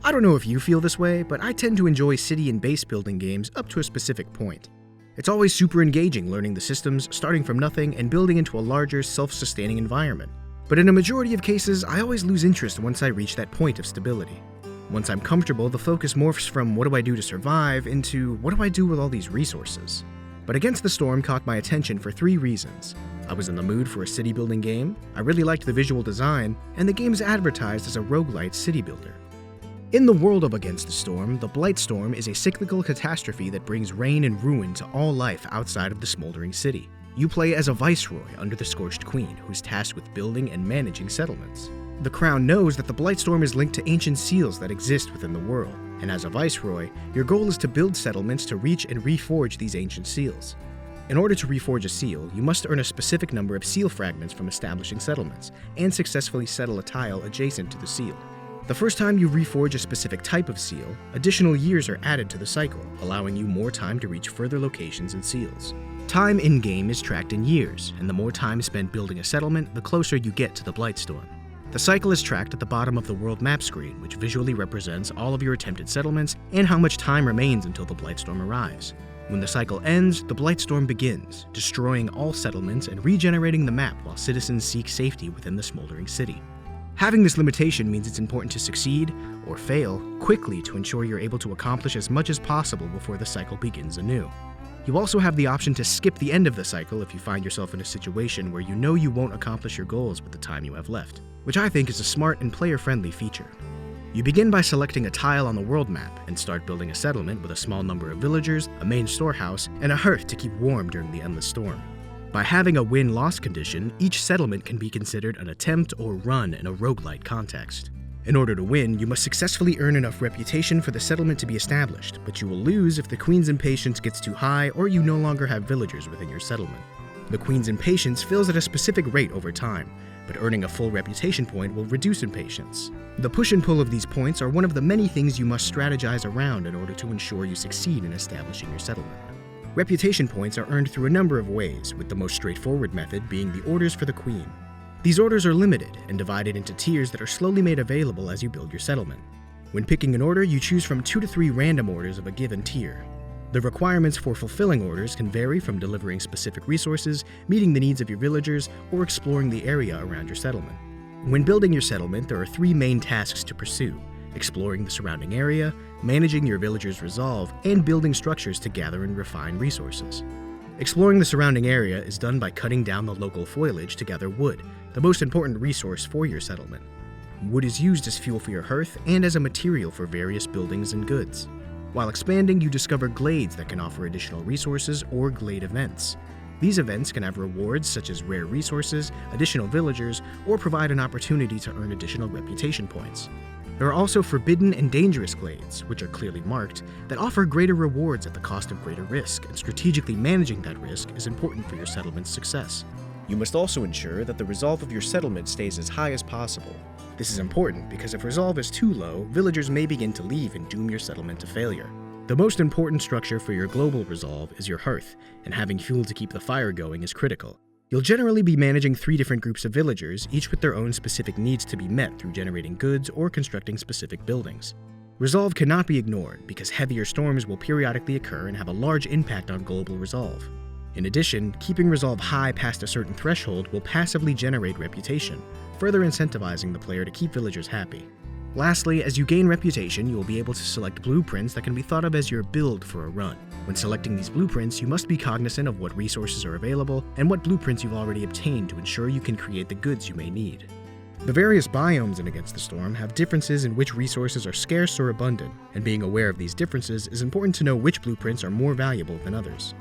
I don't know if you feel this way, but I tend to enjoy city and base building games up to a specific point. It's always super engaging learning the systems, starting from nothing, and building into a larger, self-sustaining environment. But in a majority of cases, I always lose interest once I reach that point of stability. Once I'm comfortable, the focus morphs from what do I do to survive into what do I do with all these resources. But Against the Storm caught my attention for 3 reasons. I was in the mood for a city building game, I really liked the visual design, and the game is advertised as a roguelite city builder. In the world of Against the Storm, the Blightstorm is a cyclical catastrophe that brings rain and ruin to all life outside of the smoldering city. You play as a viceroy under the Scorched Queen, who's tasked with building and managing settlements. The Crown knows that the Blightstorm is linked to ancient seals that exist within the world, and as a viceroy, your goal is to build settlements to reach and reforge these ancient seals. In order to reforge a seal, you must earn a specific number of seal fragments from establishing settlements, and successfully settle a tile adjacent to the seal. The first time you reforge a specific type of seal, additional years are added to the cycle, allowing you more time to reach further locations and seals. Time in-game is tracked in years, and the more time spent building a settlement, the closer you get to the Blightstorm. The cycle is tracked at the bottom of the world map screen, which visually represents all of your attempted settlements and how much time remains until the Blightstorm arrives. When the cycle ends, the Blightstorm begins, destroying all settlements and regenerating the map while citizens seek safety within the smoldering city. Having this limitation means it's important to succeed, or fail, quickly to ensure you're able to accomplish as much as possible before the cycle begins anew. You also have the option to skip the end of the cycle if you find yourself in a situation where you know you won't accomplish your goals with the time you have left, which I think is a smart and player-friendly feature. You begin by selecting a tile on the world map and start building a settlement with a small number of villagers, a main storehouse, and a hearth to keep warm during the endless storm. By having a win-loss condition, each settlement can be considered an attempt or run in a roguelite context. In order to win, you must successfully earn enough reputation for the settlement to be established, but you will lose if the Queen's impatience gets too high or you no longer have villagers within your settlement. The Queen's impatience fills at a specific rate over time, but earning a full reputation point will reduce impatience. The push and pull of these points are one of the many things you must strategize around in order to ensure you succeed in establishing your settlement. Reputation points are earned through a number of ways, with the most straightforward method being the orders for the Queen. These orders are limited and divided into tiers that are slowly made available as you build your settlement. When picking an order, you choose from 2 to 3 random orders of a given tier. The requirements for fulfilling orders can vary from delivering specific resources, meeting the needs of your villagers, or exploring the area around your settlement. When building your settlement, there are 3 main tasks to pursue: exploring the surrounding area, managing your villagers' resolve, and building structures to gather and refine resources. Exploring the surrounding area is done by cutting down the local foliage to gather wood, the most important resource for your settlement. Wood is used as fuel for your hearth and as a material for various buildings and goods. While expanding, you discover glades that can offer additional resources or glade events. These events can have rewards such as rare resources, additional villagers, or provide an opportunity to earn additional reputation points. There are also forbidden and dangerous glades, which are clearly marked, that offer greater rewards at the cost of greater risk, and strategically managing that risk is important for your settlement's success. You must also ensure that the resolve of your settlement stays as high as possible. This is important because if resolve is too low, villagers may begin to leave and doom your settlement to failure. The most important structure for your global resolve is your hearth, and having fuel to keep the fire going is critical. You'll generally be managing 3 different groups of villagers, each with their own specific needs to be met through generating goods or constructing specific buildings. Resolve cannot be ignored because heavier storms will periodically occur and have a large impact on global resolve. In addition, keeping resolve high past a certain threshold will passively generate reputation, further incentivizing the player to keep villagers happy. Lastly, as you gain reputation, you will be able to select blueprints that can be thought of as your build for a run. When selecting these blueprints, you must be cognizant of what resources are available and what blueprints you've already obtained to ensure you can create the goods you may need. The various biomes in Against the Storm have differences in which resources are scarce or abundant, and being aware of these differences is important to know which blueprints are more valuable than others.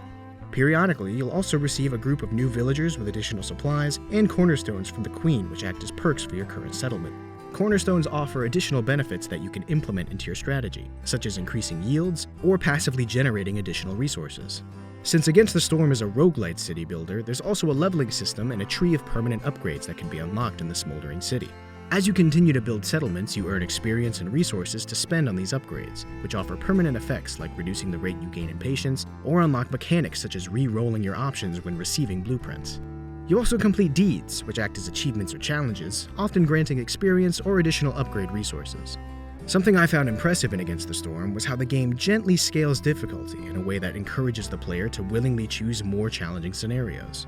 Periodically, you'll also receive a group of new villagers with additional supplies and cornerstones from the Queen, which act as perks for your current settlement. Cornerstones offer additional benefits that you can implement into your strategy, such as increasing yields or passively generating additional resources. Since Against the Storm is a roguelite city builder, there's also a leveling system and a tree of permanent upgrades that can be unlocked in the smoldering city. As you continue to build settlements, you earn experience and resources to spend on these upgrades, which offer permanent effects like reducing the rate you gain in patience, or unlock mechanics such as re-rolling your options when receiving blueprints. You also complete deeds, which act as achievements or challenges, often granting experience or additional upgrade resources. Something I found impressive in Against the Storm was how the game gently scales difficulty in a way that encourages the player to willingly choose more challenging scenarios.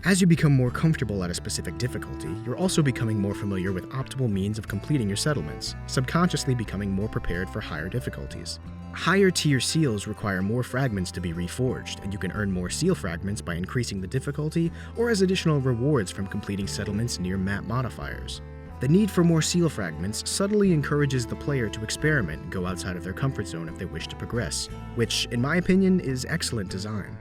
As you become more comfortable at a specific difficulty, you're also becoming more familiar with optimal means of completing your settlements, subconsciously becoming more prepared for higher difficulties. Higher tier seals require more fragments to be reforged, and you can earn more seal fragments by increasing the difficulty or as additional rewards from completing settlements near map modifiers. The need for more seal fragments subtly encourages the player to experiment and go outside of their comfort zone if they wish to progress, which, in my opinion, is excellent design.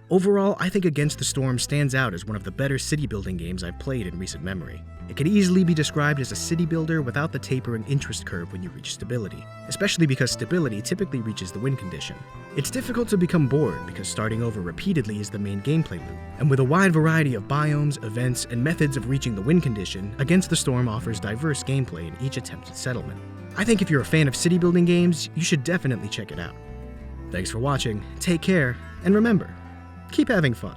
Overall, I think Against the Storm stands out as one of the better city building games I've played in recent memory. It could easily be described as a city builder without the tapering interest curve when you reach stability, especially because stability typically reaches the win condition. It's difficult to become bored because starting over repeatedly is the main gameplay loop, and with a wide variety of biomes, events, and methods of reaching the win condition, Against the Storm offers diverse gameplay in each attempted settlement. I think if you're a fan of city building games, you should definitely check it out. Thanks for watching, take care, and remember, keep having fun.